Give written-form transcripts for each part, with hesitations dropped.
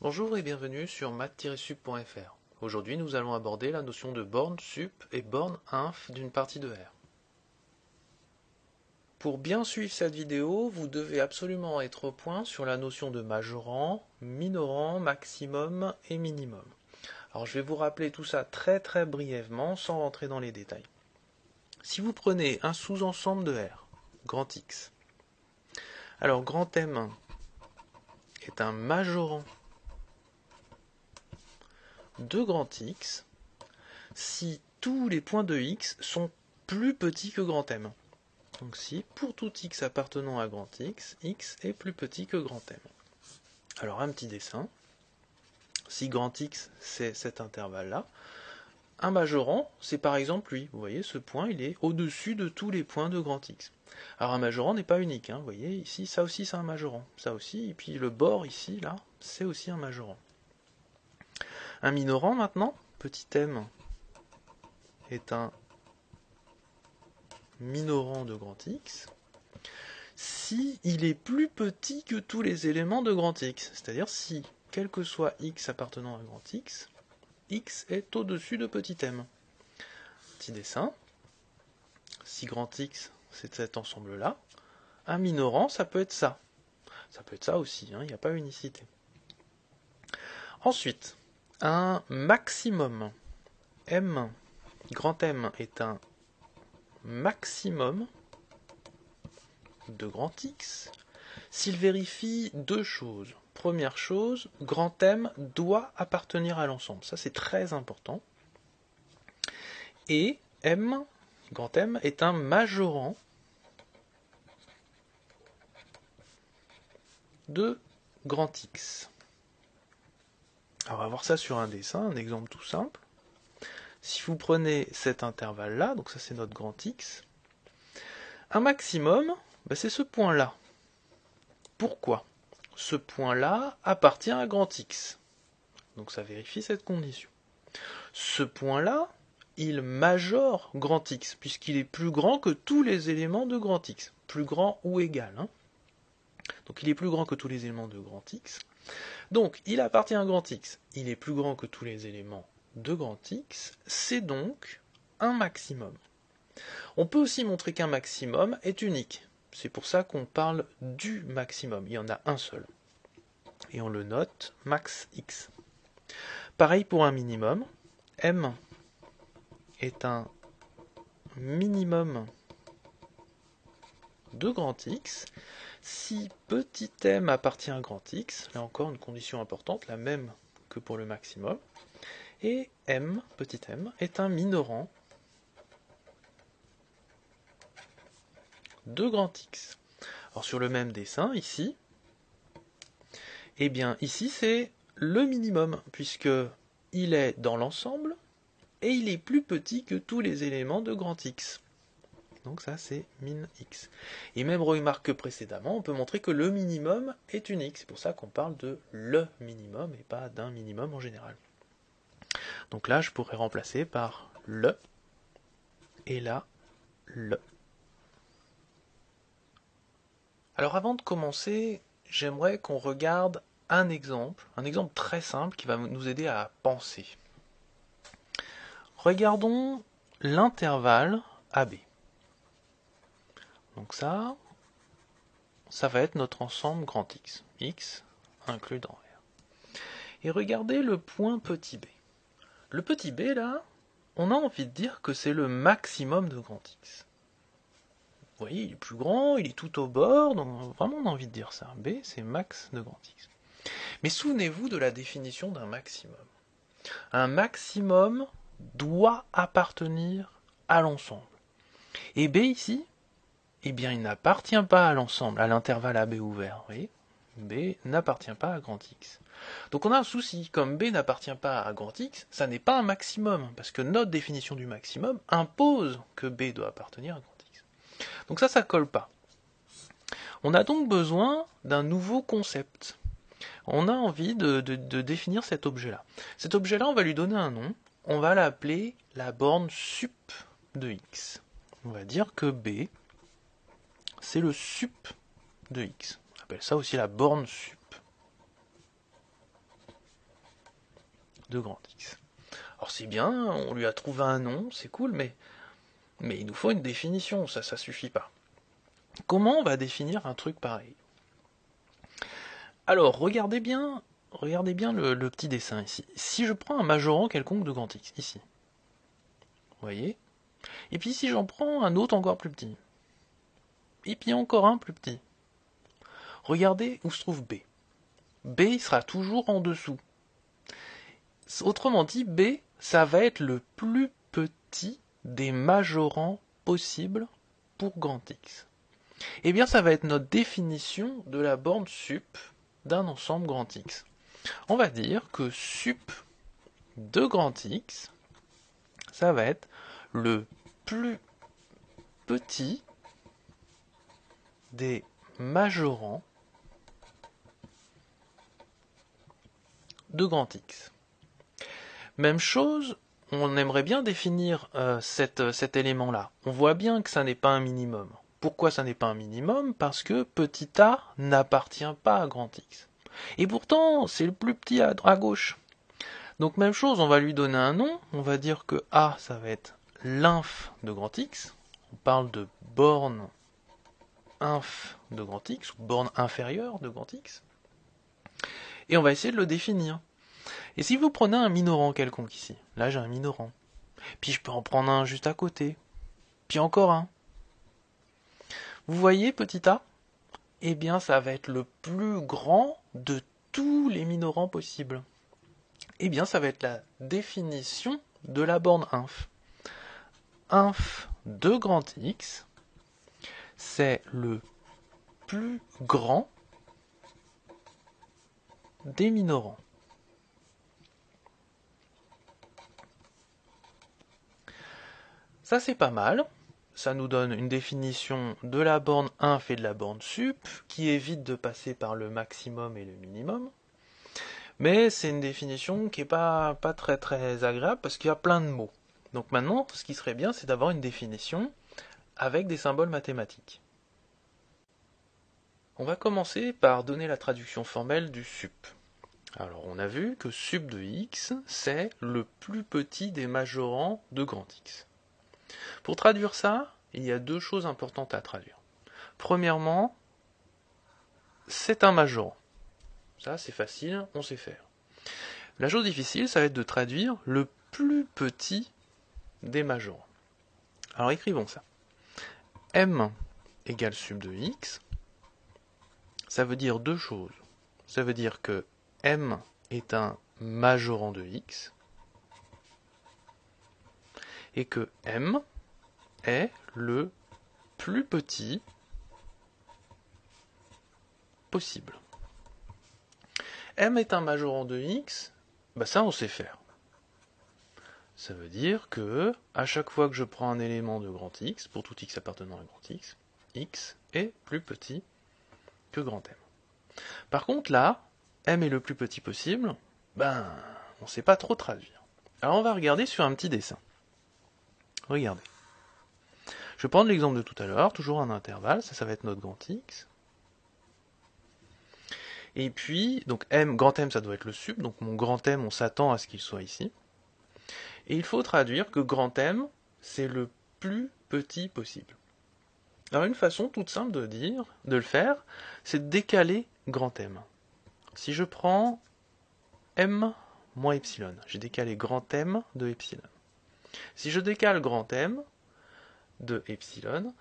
Bonjour et bienvenue sur math-sup.fr. Aujourd'hui, nous allons aborder la notion de borne sup et borne inf d'une partie de R. Pour bien suivre cette vidéo, vous devez absolument être au point sur la notion de majorant, minorant, maximum et minimum. Alors je vais vous rappeler tout ça très brièvement sans rentrer dans les détails. Si vous prenez un sous-ensemble de R, grand X, alors grand M est un majorant de grand X si tous les points de X sont plus petits que grand M. Donc si pour tout X appartenant à grand X, X est plus petit que grand M. Alors un petit dessin. Si grand X c'est cet intervalle-là, un majorant c'est par exemple lui. Vous voyez ce point il est au-dessus de tous les points de grand X. Alors un majorant n'est pas unique. Vous voyez ici ça aussi c'est un majorant. Ça aussi, et puis le bord ici là c'est aussi un majorant. Un minorant maintenant, petit m est un minorant de grand X si il est plus petit que tous les éléments de grand X. C'est-à-dire si, quel que soit X appartenant à grand X, X est au-dessus de petit m. Petit dessin. Si grand X c'est cet ensemble-là, un minorant ça peut être ça. Ça peut être ça aussi, il n'y a pas unicité. Ensuite, un maximum. M, grand M est un maximum de grand X s'il vérifie deux choses. Première chose, grand M doit appartenir à l'ensemble. Ça c'est très important. Et M, grand M, est un majorant de grand X. Alors on va voir ça sur un dessin, un exemple tout simple. Si vous prenez cet intervalle-là, donc ça c'est notre grand X, un maximum, c'est ce point-là. Pourquoi ? Ce point-là appartient à grand X. Donc ça vérifie cette condition. Ce point-là, il majore grand X, puisqu'il est plus grand que tous les éléments de grand X. Plus grand ou égal. Donc il est plus grand que tous les éléments de grand X. Donc il appartient à grand X. Il est plus grand que tous les éléments de grand X. C'est donc un maximum. On peut aussi montrer qu'un maximum est unique. C'est pour ça qu'on parle du maximum. Il y en a un seul. Et on le note max x. Pareil pour un minimum. M est un minimum de grand X si petit m appartient à grand X. Là encore une condition importante, la même que pour le maximum. Et m, petit m, est un minorant de grand X. Alors sur le même dessin, ici, eh bien ici c'est le minimum, puisque il est dans l'ensemble, et il est plus petit que tous les éléments de grand X. Donc ça c'est min x. Et même remarque que précédemment, on peut montrer que le minimum est unique. C'est pour ça qu'on parle de le minimum, et pas d'un minimum en général. Donc là, je pourrais remplacer par le, et là, le. Alors avant de commencer, j'aimerais qu'on regarde un exemple très simple qui va nous aider à penser. Regardons l'intervalle AB. Donc ça va être notre ensemble grand X. X inclus dans R. Et regardez le point petit b. Le petit b là, on a envie de dire que c'est le maximum de grand X. Vous voyez, il est plus grand, il est tout au bord, donc vraiment on a envie de dire ça. B, c'est max de grand X. Mais souvenez-vous de la définition d'un maximum. Un maximum doit appartenir à l'ensemble. Et B ici, eh bien il n'appartient pas à l'ensemble, à l'intervalle AB ouvert. Vous voyez, B n'appartient pas à grand X. Donc on a un souci, comme B n'appartient pas à grand X, ça n'est pas un maximum, parce que notre définition du maximum impose que B doit appartenir à grand X. Donc ça colle pas. On a donc besoin d'un nouveau concept. On a envie de définir cet objet-là. Cet objet-là, on va lui donner un nom. On va l'appeler la borne sup de X. On va dire que B, c'est le sup de X. On appelle ça aussi la borne sup de grand X. Alors c'est bien, on lui a trouvé un nom, c'est cool, mais il nous faut une définition, ça suffit pas. Comment on va définir un truc pareil? Alors, regardez bien le petit dessin ici. Si je prends un majorant quelconque de grand X, ici, vous voyez? Et puis si j'en prends un autre encore plus petit, et puis encore un plus petit, regardez où se trouve B. B, il sera toujours en dessous. Autrement dit, B, ça va être le plus petit des majorants possibles pour grand X. Eh bien, ça va être notre définition de la borne sup d'un ensemble grand X. On va dire que sup de grand X, ça va être le plus petit des majorants de grand X. Même chose, on aimerait bien définir cet élément-là. On voit bien que ça n'est pas un minimum. Pourquoi ça n'est pas un minimum? Parce que petit a n'appartient pas à grand X. Et pourtant, c'est le plus petit à gauche. Donc même chose, on va lui donner un nom. On va dire que A, ça va être l'inf de grand X. On parle de borne inf de grand X, ou borne inférieure de grand X. Et on va essayer de le définir. Et si vous prenez un minorant quelconque ici, là j'ai un minorant, puis je peux en prendre un juste à côté, puis encore un. Vous voyez petit a? Eh bien ça va être le plus grand de tous les minorants possibles. Eh bien ça va être la définition de la borne inf. Inf de grand X, c'est le plus grand des minorants. Ça c'est pas mal, ça nous donne une définition de la borne inf et de la borne sup, qui évite de passer par le maximum et le minimum, mais c'est une définition qui n'est pas très très agréable parce qu'il y a plein de mots. Donc maintenant, ce qui serait bien, c'est d'avoir une définition avec des symboles mathématiques. On va commencer par donner la traduction formelle du sup. Alors on a vu que sup de x, c'est le plus petit des majorants de grand X. Pour traduire ça, il y a deux choses importantes à traduire. Premièrement, c'est un majorant. Ça, c'est facile, on sait faire. La chose difficile, ça va être de traduire le plus petit des majorants. Alors écrivons ça. M égale sup de x, ça veut dire deux choses. Ça veut dire que M est un majorant de x, et que M est le plus petit possible. M est un majorant de x, ça on sait faire. Ça veut dire que à chaque fois que je prends un élément de grand X, pour tout x appartenant à grand X, x est plus petit que grand M. Par contre là, M est le plus petit possible, on ne sait pas trop traduire. Alors on va regarder sur un petit dessin. Regardez. Je vais prendre l'exemple de tout à l'heure, toujours un intervalle, ça va être notre grand X. Et puis, donc M, grand M, ça doit être le sup, donc mon grand M, on s'attend à ce qu'il soit ici. Et il faut traduire que grand M, c'est le plus petit possible. Alors une façon toute simple de le faire, c'est de décaler grand M. Si je prends M moins epsilon, j'ai décalé grand M de epsilon. Si je décale grand M de epsilon,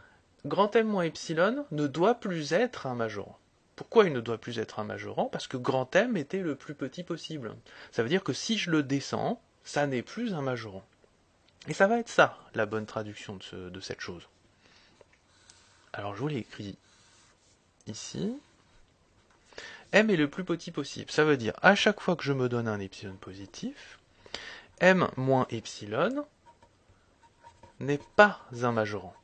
grand M moins epsilon ne doit plus être un majorant. Pourquoi il ne doit plus être un majorant? Parce que grand M était le plus petit possible. Ça veut dire que si je le descends, ça n'est plus un majorant. Et ça va être ça, la bonne traduction de cette chose. Alors je vous l'ai écrit ici. M est le plus petit possible. Ça veut dire, à chaque fois que je me donne un epsilon positif, M moins epsilon n'est pas un majorant.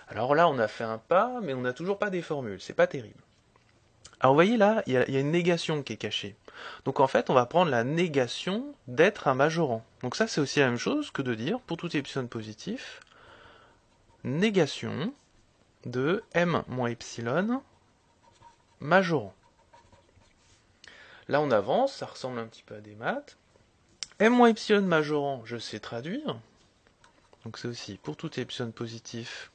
Alors là, on a fait un pas, mais on n'a toujours pas des formules. C'est pas terrible. Alors vous voyez là, il y a une négation qui est cachée. Donc en fait, on va prendre la négation d'être un majorant. Donc ça, c'est aussi la même chose que de dire, pour tout epsilon positif, négation de M moins epsilon majorant. Là on avance, ça ressemble un petit peu à des maths. M moins epsilon majorant, je sais traduire. Donc c'est aussi pour tout epsilon positif,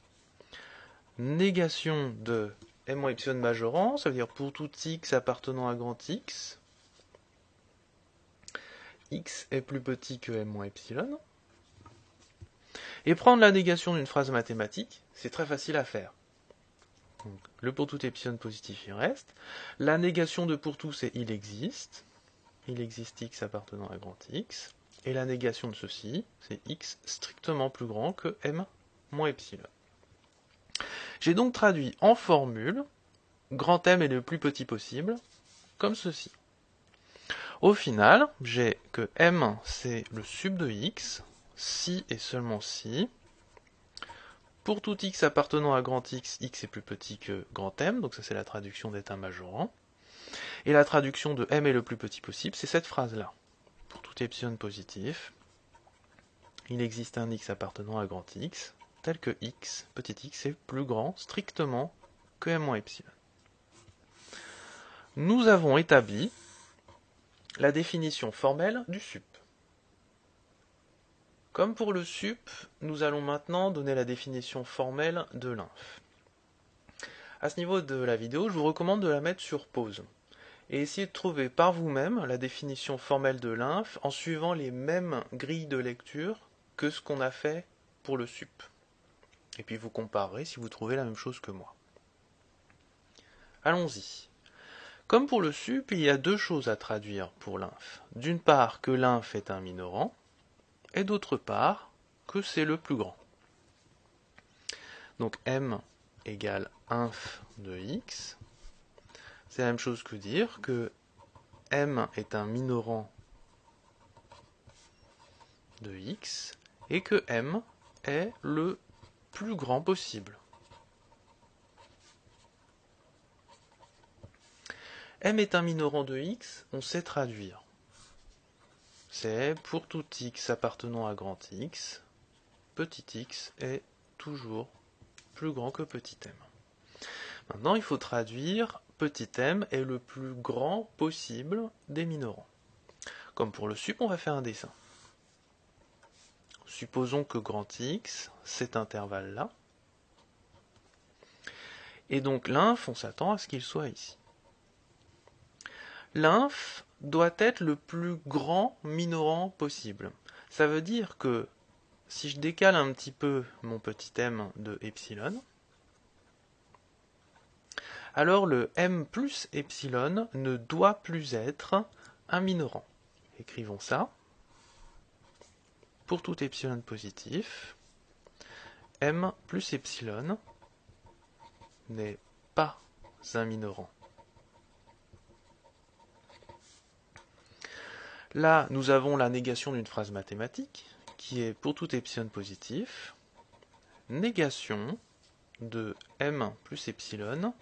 négation de M moins epsilon majorant, ça veut dire pour tout x appartenant à grand X, x est plus petit que M moins epsilon. Et prendre la négation d'une phrase mathématique, c'est très facile à faire. Donc, le pour tout epsilon positif, il reste. La négation de pour tout, c'est il existe. Il existe x appartenant à grand X. Et la négation de ceci, c'est x strictement plus grand que M moins epsilon. J'ai donc traduit en formule, grand M est le plus petit possible, comme ceci. Au final, j'ai que M, c'est le sub de x, si et seulement si. Pour tout x appartenant à grand X, x est plus petit que grand M, donc ça c'est la traduction d'état majorant. Et la traduction de M est le plus petit possible, c'est cette phrase-là. Pour tout epsilon positif, il existe un x appartenant à grand X, tel que x, petit x, est plus grand strictement que M moins epsilon. Nous avons établi la définition formelle du sup. Comme pour le sup, nous allons maintenant donner la définition formelle de l'inf. À ce niveau de la vidéo, je vous recommande de la mettre sur pause et essayer de trouver par vous-même la définition formelle de l'inf en suivant les mêmes grilles de lecture que ce qu'on a fait pour le sup. Et puis vous comparerez si vous trouvez la même chose que moi. Allons-y. Comme pour le sup, il y a deux choses à traduire pour l'inf. D'une part, que l'inf est un minorant, et d'autre part, que c'est le plus grand. Donc m égale inf de x, c'est la même chose que dire que m est un minorant de x, et que m est le plus grand possible. M est un minorant de x, on sait traduire. C'est pour tout x appartenant à grand X, petit x est toujours plus grand que petit m. Maintenant, il faut traduire petit m est le plus grand possible des minorants. Comme pour le sup, on va faire un dessin. Supposons que grand X, cet intervalle-là, et donc l'inf, on s'attend à ce qu'il soit ici. L'inf doit être le plus grand minorant possible. Ça veut dire que si je décale un petit peu mon petit m de epsilon, alors le m plus epsilon ne doit plus être un minorant. Écrivons ça. Pour tout epsilon positif, m plus epsilon n'est pas un minorant. Là, nous avons la négation d'une phrase mathématique, qui est pour tout epsilon positif, négation de m plus epsilon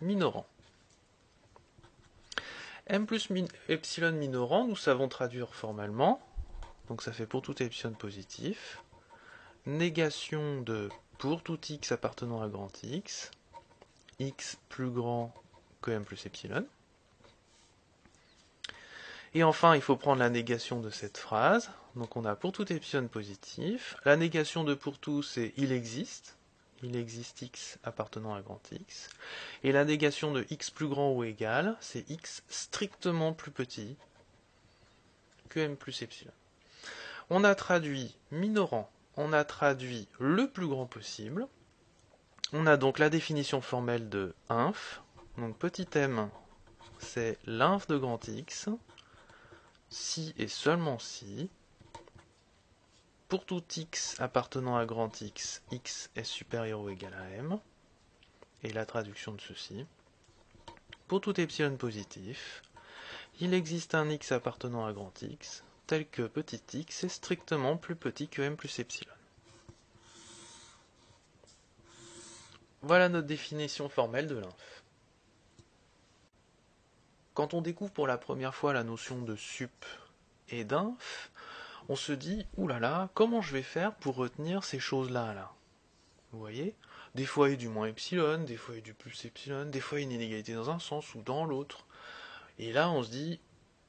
minorant. M plus epsilon minorant, nous savons traduire formellement, donc ça fait pour tout epsilon positif, négation de pour tout x appartenant à grand X, x plus grand que m plus epsilon. Et enfin, il faut prendre la négation de cette phrase. Donc on a pour tout epsilon positif. La négation de pour tout, c'est il existe. Il existe x appartenant à grand X. Et la négation de x plus grand ou égal, c'est x strictement plus petit que m plus epsilon. On a traduit minorant, on a traduit le plus grand possible. On a donc la définition formelle de inf. Donc petit m, c'est l'inf de grand X. Si et seulement si, pour tout x appartenant à grand X, x est supérieur ou égal à m, et la traduction de ceci, pour tout epsilon positif, il existe un x appartenant à grand X, tel que petit x est strictement plus petit que m plus epsilon. Voilà notre définition formelle de l'inf. Quand on découvre pour la première fois la notion de sup et d'inf, on se dit, oulala, comment je vais faire pour retenir ces choses-là là? Vous voyez? Des fois il y a du moins epsilon, des fois il y a du plus epsilon, des fois il y a une inégalité dans un sens ou dans l'autre. Et là on se dit,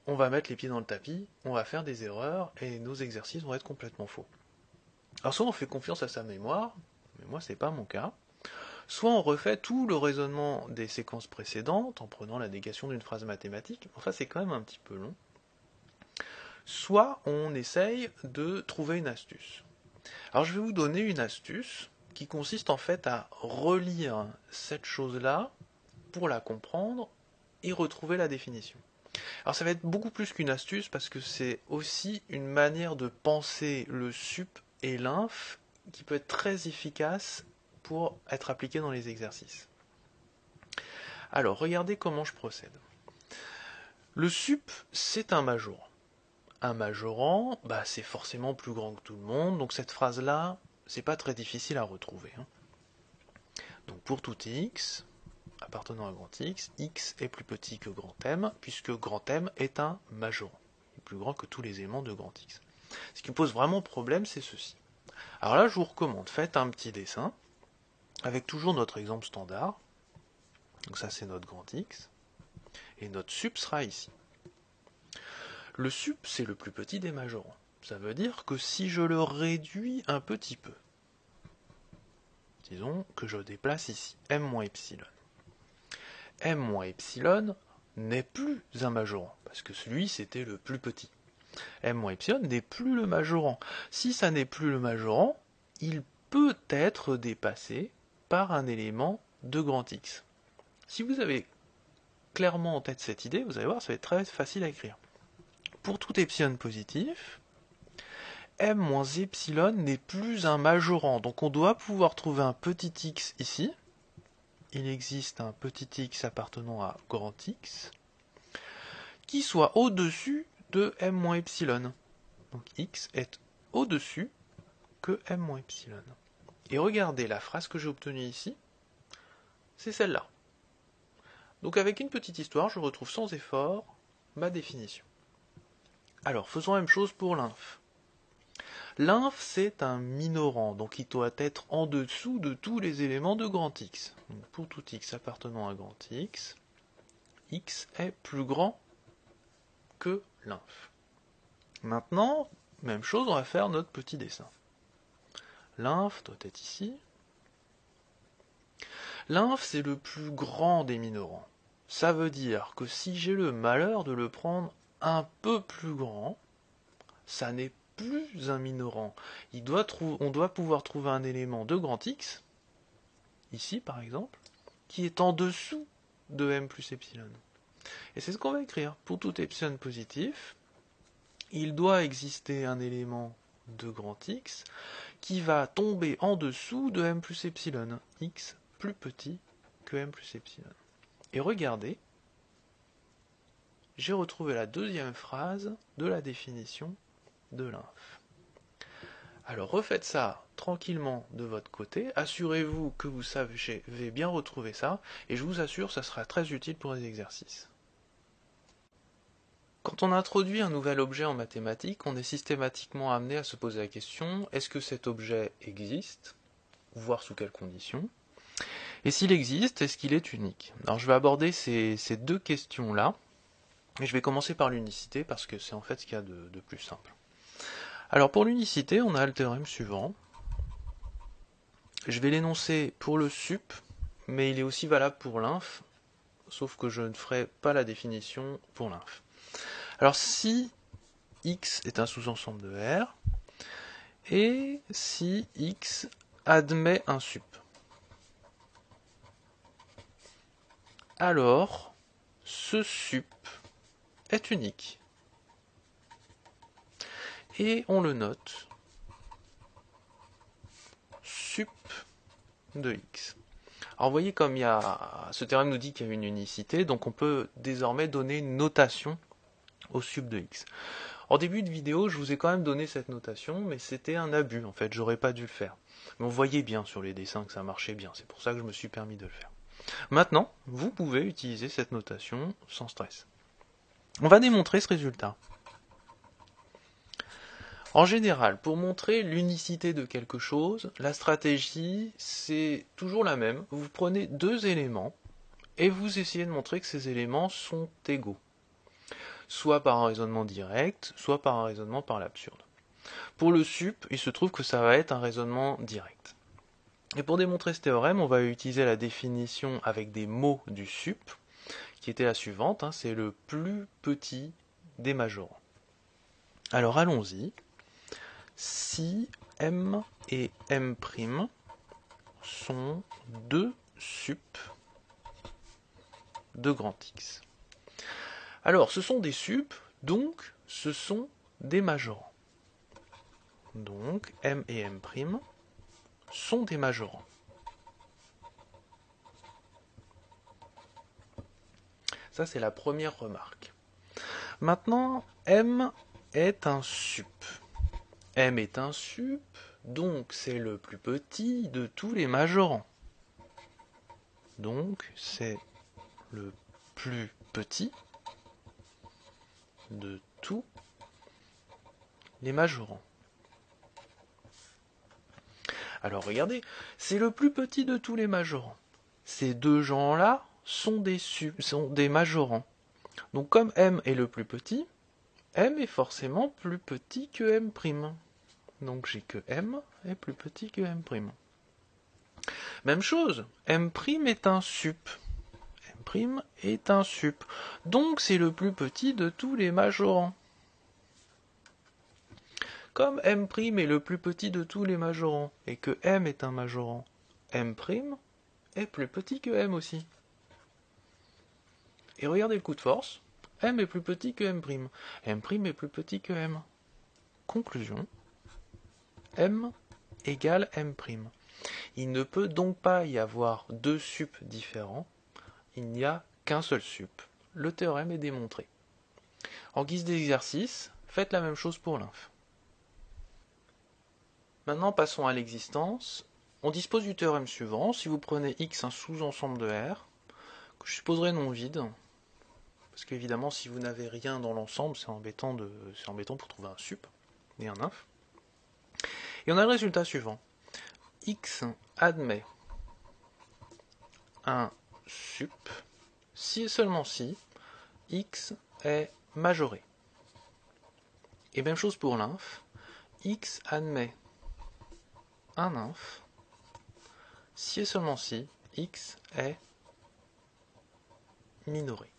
on va mettre les pieds dans le tapis, on va faire des erreurs et nos exercices vont être complètement faux. Alors soit on fait confiance à sa mémoire, mais moi c'est pas mon cas, soit on refait tout le raisonnement des séquences précédentes en prenant la négation d'une phrase mathématique, enfin c'est quand même un petit peu long, soit on essaye de trouver une astuce. Alors je vais vous donner une astuce qui consiste en fait à relire cette chose-là pour la comprendre et retrouver la définition. Alors ça va être beaucoup plus qu'une astuce parce que c'est aussi une manière de penser le sup et l'inf qui peut être très efficace pour être appliqué dans les exercices. Alors regardez comment je procède. Le sup c'est un majorant. Un majorant, c'est forcément plus grand que tout le monde, donc cette phrase-là, c'est pas très difficile à retrouver. Donc pour tout x, appartenant à grand X est plus petit que grand M, puisque grand M est un majorant. Il est plus grand que tous les éléments de grand X. Ce qui me pose vraiment problème, c'est ceci. Alors là, je vous recommande, faites un petit dessin, avec toujours notre exemple standard. Donc ça, c'est notre grand X. Et notre sup sera ici. Le sup, c'est le plus petit des majorants. Ça veut dire que si je le réduis un petit peu, disons que je déplace ici M moins epsilon. M moins epsilon n'est plus un majorant, parce que celui c'était le plus petit. M moins epsilon n'est plus le majorant. Si ça n'est plus le majorant, il peut être dépassé par un élément de grand X. Si vous avez clairement en tête cette idée, vous allez voir, ça va être très facile à écrire. Pour tout epsilon positif, M moins epsilon n'est plus un majorant, donc on doit pouvoir trouver un petit x ici. Il existe un petit x appartenant à grand X qui soit au-dessus de M moins epsilon. Donc x est au-dessus que M moins epsilon. Et regardez la phrase que j'ai obtenue ici, c'est celle-là. Donc avec une petite histoire, je retrouve sans effort ma définition. Alors faisons la même chose pour l'inf. L'inf c'est un minorant, donc il doit être en dessous de tous les éléments de grand X. Donc pour tout x appartenant à grand X est plus grand que l'inf. Maintenant, même chose, on va faire notre petit dessin. L'inf doit être ici. L'inf, c'est le plus grand des minorants. Ça veut dire que si j'ai le malheur de le prendre un peu plus grand, ça n'est plus un minorant. On doit pouvoir trouver un élément de grand X, ici par exemple, qui est en dessous de M plus epsilon. Et c'est ce qu'on va écrire. Pour tout epsilon positif, il doit exister un élément de grand X qui va tomber en dessous de M plus epsilon. X plus petit que M plus epsilon. Et regardez, j'ai retrouvé la deuxième phrase de la définition de l'inf. Alors refaites ça tranquillement de votre côté, assurez-vous que vous savez bien retrouver ça, et je vous assure, ça sera très utile pour les exercices. Quand on introduit un nouvel objet en mathématiques, on est systématiquement amené à se poser la question, est-ce que cet objet existe, voire sous quelles conditions? Et s'il existe, est-ce qu'il est unique? Alors je vais aborder ces deux questions-là, et je vais commencer par l'unicité, parce que c'est en fait ce qu'il y a de plus simple. Alors pour l'unicité, on a le théorème suivant. Je vais l'énoncer pour le sup, mais il est aussi valable pour l'inf, sauf que je ne ferai pas la définition pour l'inf. Alors si X est un sous-ensemble de R, et si X admet un sup, alors ce sup est unique. Et on le note sup de X. Alors vous voyez comme ce théorème nous dit qu'il y a une unicité, donc on peut désormais donner une notation au sup de X. En début de vidéo, je vous ai quand même donné cette notation, mais c'était un abus en fait, j'aurais pas dû le faire. Mais on voyait bien sur les dessins que ça marchait bien, c'est pour ça que je me suis permis de le faire. Maintenant, vous pouvez utiliser cette notation sans stress. On va démontrer ce résultat. En général, pour montrer l'unicité de quelque chose, la stratégie, c'est toujours la même. Vous prenez deux éléments et vous essayez de montrer que ces éléments sont égaux. Soit par un raisonnement direct, soit par un raisonnement par l'absurde. Pour le sup, il se trouve que ça va être un raisonnement direct. Et pour démontrer ce théorème, on va utiliser la définition avec des mots du sup, qui était la suivante, c'est le plus petit des majorants. Alors allons-y. Si M et M' sont deux sup de grand X. Alors, ce sont des sup, donc ce sont des majorants. Donc, M et M' sont des majorants. Ça, c'est la première remarque. Maintenant, M est un sup. M est un sup, donc c'est le plus petit de tous les majorants. Donc, c'est le plus petit de tous les majorants. Alors regardez, c'est le plus petit de tous les majorants. Ces deux gens-là sont des majorants. Donc comme M est le plus petit, M est forcément plus petit que M'. Donc j'ai que M est plus petit que M'. Même chose, M' est un sup. M' est un sup. Donc c'est le plus petit de tous les majorants. Comme M' est le plus petit de tous les majorants, et que M est un majorant, M' est plus petit que M aussi. Et regardez le coup de force, M est plus petit que M'. M' est plus petit que M. Conclusion, M égale M'. Il ne peut donc pas y avoir deux sup différents, il n'y a qu'un seul sup. Le théorème est démontré. En guise d'exercice, faites la même chose pour l'inf. Maintenant, passons à l'existence. On dispose du théorème suivant. Si vous prenez X un sous-ensemble de R, que je supposerai non vide, parce qu'évidemment, si vous n'avez rien dans l'ensemble, c'est embêtant pour trouver un sup et un inf. Et on a le résultat suivant. X admet un sup si et seulement si X est majoré. Et même chose pour l'inf. X admet un inf si et seulement si X est minoré.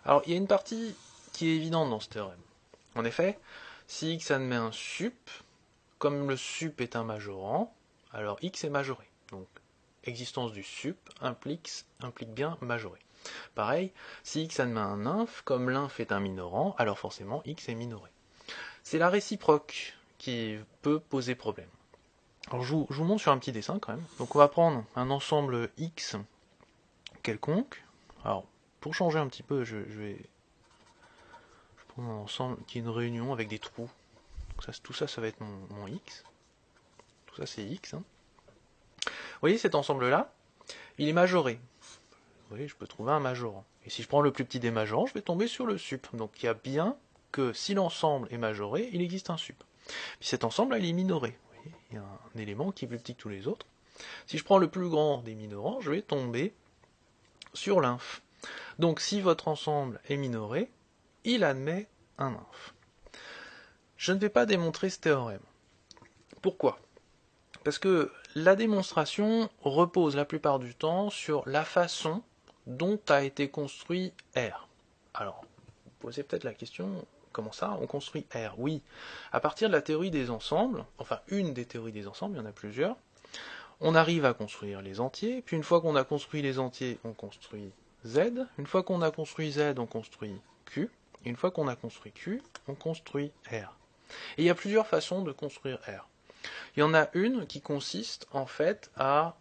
Alors, il y a une partie qui est évidente dans ce théorème. En effet, si X admet un sup, comme le sup est un majorant, alors X est majoré. Donc, existence du sup implique bien majoré. Pareil, si X admet un inf, comme l'inf est un minorant, alors forcément X est minoré. C'est la réciproque qui peut poser problème. Alors, je vous montre sur un petit dessin quand même. Donc, on va prendre un ensemble X quelconque. Alors, pour changer un petit peu, je vais prendre un ensemble qui est une réunion avec des trous. Donc tout ça, ça va être mon X. Tout ça, c'est X. Vous voyez cet ensemble-là, il est majoré. Vous voyez, je peux trouver un majorant. Et si je prends le plus petit des majorants, je vais tomber sur le sup. Donc il y a bien que si l'ensemble est majoré, il existe un sup. Puis cet ensemble-là, il est minoré. Vous voyez, il y a un élément qui est plus petit que tous les autres. Si je prends le plus grand des minorants, je vais tomber sur l'inf. Donc si votre ensemble est minoré, il admet un inf. Je ne vais pas démontrer ce théorème. Pourquoi ? Parce que la démonstration repose la plupart du temps sur la façon dont a été construit R. Alors, vous posez peut-être la question, comment ça, on construit R? Oui, à partir de la théorie des ensembles, enfin une des théories des ensembles, il y en a plusieurs, on arrive à construire les entiers, puis une fois qu'on a construit les entiers, on construit Z, une fois qu'on a construit Z, on construit Q, et une fois qu'on a construit Q, on construit R. Et il y a plusieurs façons de construire R. Il y en a une qui consiste en fait à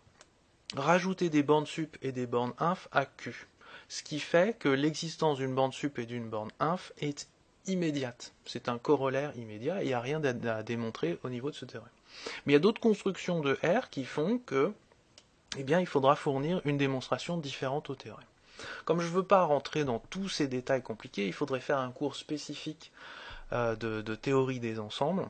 rajouter des bornes sup et des bornes inf à Q. Ce qui fait que l'existence d'une borne sup et d'une borne inf est immédiate. C'est un corollaire immédiat et il n'y a rien à démontrer au niveau de ce théorème. Mais il y a d'autres constructions de R qui font que, il faudra fournir une démonstration différente au théorème. Comme je ne veux pas rentrer dans tous ces détails compliqués, il faudrait faire un cours spécifique de théorie des ensembles.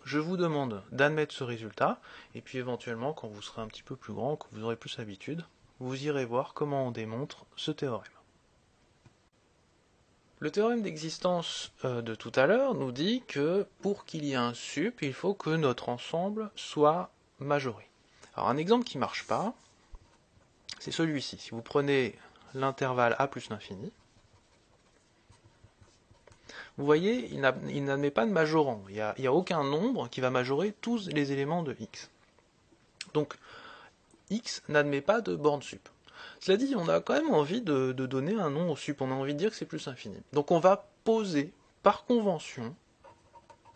Je vous demande d'admettre ce résultat, et puis éventuellement, quand vous serez un petit peu plus grand, que vous aurez plus l'habitude, vous irez voir comment on démontre ce théorème. Le théorème d'existence de tout à l'heure nous dit que pour qu'il y ait un sup, il faut que notre ensemble soit majoré. Alors un exemple qui ne marche pas, c'est celui-ci. Si vous prenez l'intervalle a plus l'infini, vous voyez, il n'admet pas de majorant. Il n'y a aucun nombre qui va majorer tous les éléments de x. Donc, x n'admet pas de borne sup. Cela dit, on a quand même envie de donner un nom au sup. On a envie de dire que c'est plus infini. Donc, on va poser par convention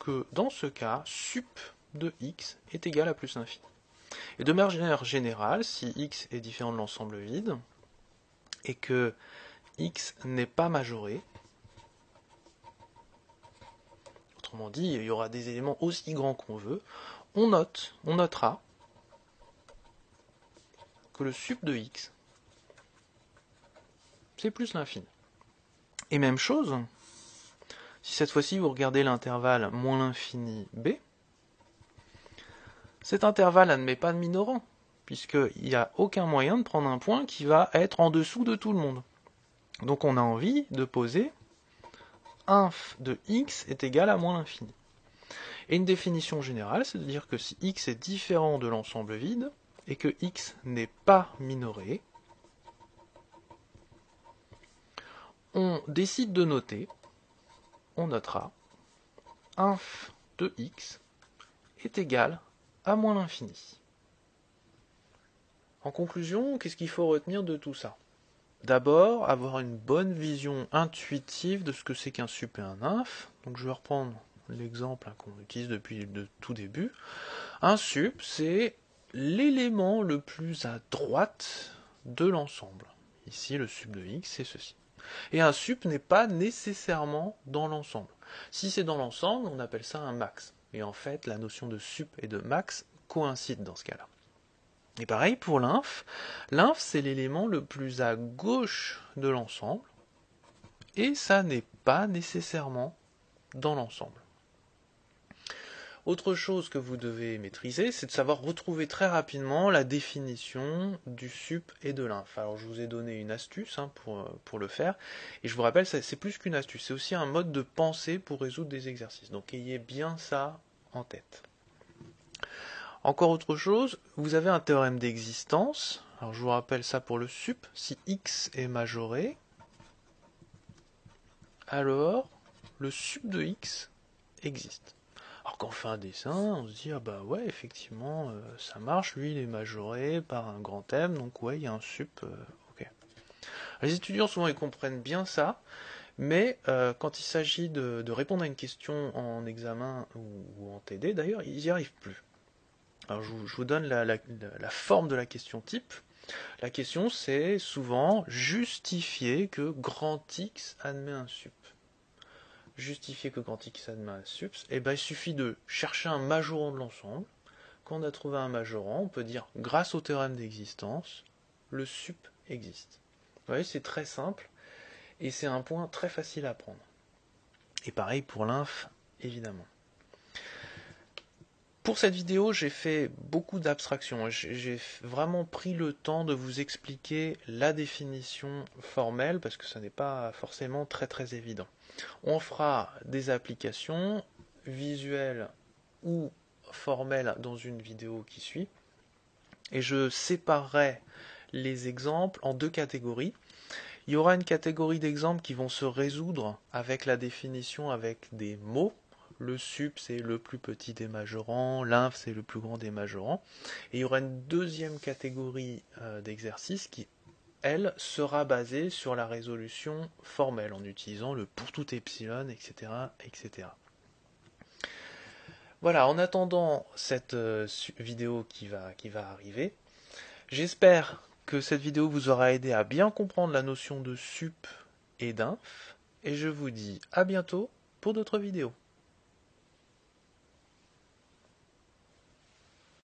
que dans ce cas, sup de x est égal à plus infini. Et de manière générale, si x est différent de l'ensemble vide, et que x n'est pas majoré, autrement dit, il y aura des éléments aussi grands qu'on veut, on notera que le sup de x, c'est plus l'infini. Et même chose, si cette fois-ci vous regardez l'intervalle moins l'infini b, cet intervalle n'admet pas de minorant, puisqu'il n'y a aucun moyen de prendre un point qui va être en dessous de tout le monde. Donc on a envie de poser inf de x est égal à moins l'infini. Et une définition générale, c'est de dire que si x est différent de l'ensemble vide, et que x n'est pas minoré, on décide de noter, on notera, inf de x est égal à moins l'infini. En conclusion, qu'est-ce qu'il faut retenir de tout ça? D'abord, avoir une bonne vision intuitive de ce que c'est qu'un sup et un inf. Donc je vais reprendre l'exemple qu'on utilise depuis le tout début. Un sup, c'est l'élément le plus à droite de l'ensemble. Ici, le sup de x, c'est ceci. Et un sup n'est pas nécessairement dans l'ensemble. Si c'est dans l'ensemble, on appelle ça un max. Et en fait, la notion de sup et de max coïncide dans ce cas-là. Et pareil pour l'inf. L'inf, c'est l'élément le plus à gauche de l'ensemble. Et ça n'est pas nécessairement dans l'ensemble. Autre chose que vous devez maîtriser, c'est de savoir retrouver très rapidement la définition du sup et de l'inf. Alors je vous ai donné une astuce pour le faire, et je vous rappelle, c'est plus qu'une astuce, c'est aussi un mode de pensée pour résoudre des exercices. Donc ayez bien ça en tête. Encore autre chose, vous avez un théorème d'existence. Alors je vous rappelle ça pour le sup. Si x est majoré, alors le sup de x existe. Alors quand on fait un dessin, on se dit ah bah ouais effectivement ça marche, lui il est majoré par un grand M, donc ouais il y a un sup, ok. Les étudiants souvent ils comprennent bien ça, mais quand il s'agit de répondre à une question en examen ou en TD d'ailleurs, ils n'y arrivent plus. Alors je vous donne la forme de la question type. La question c'est souvent justifier que grand X admet un sup. Justifier que grand X admet un sup, et ben il suffit de chercher un majorant de l'ensemble. Quand on a trouvé un majorant, on peut dire grâce au théorème d'existence, le sup existe. Vous voyez, c'est très simple et c'est un point très facile à prendre. Et pareil pour l'inf, évidemment. Pour cette vidéo, j'ai fait beaucoup d'abstractions. J'ai vraiment pris le temps de vous expliquer la définition formelle parce que ça n'est pas forcément très évident. On fera des applications visuelles ou formelles dans une vidéo qui suit. Et je séparerai les exemples en deux catégories. Il y aura une catégorie d'exemples qui vont se résoudre avec la définition avec des mots. Le sup, c'est le plus petit des majorants, l'inf, c'est le plus grand des majorants. Et il y aura une deuxième catégorie d'exercices qui, elle, sera basée sur la résolution formelle, en utilisant le pour tout epsilon, etc. etc. Voilà, en attendant cette vidéo qui va arriver, j'espère que cette vidéo vous aura aidé à bien comprendre la notion de sup et d'inf, et je vous dis à bientôt pour d'autres vidéos.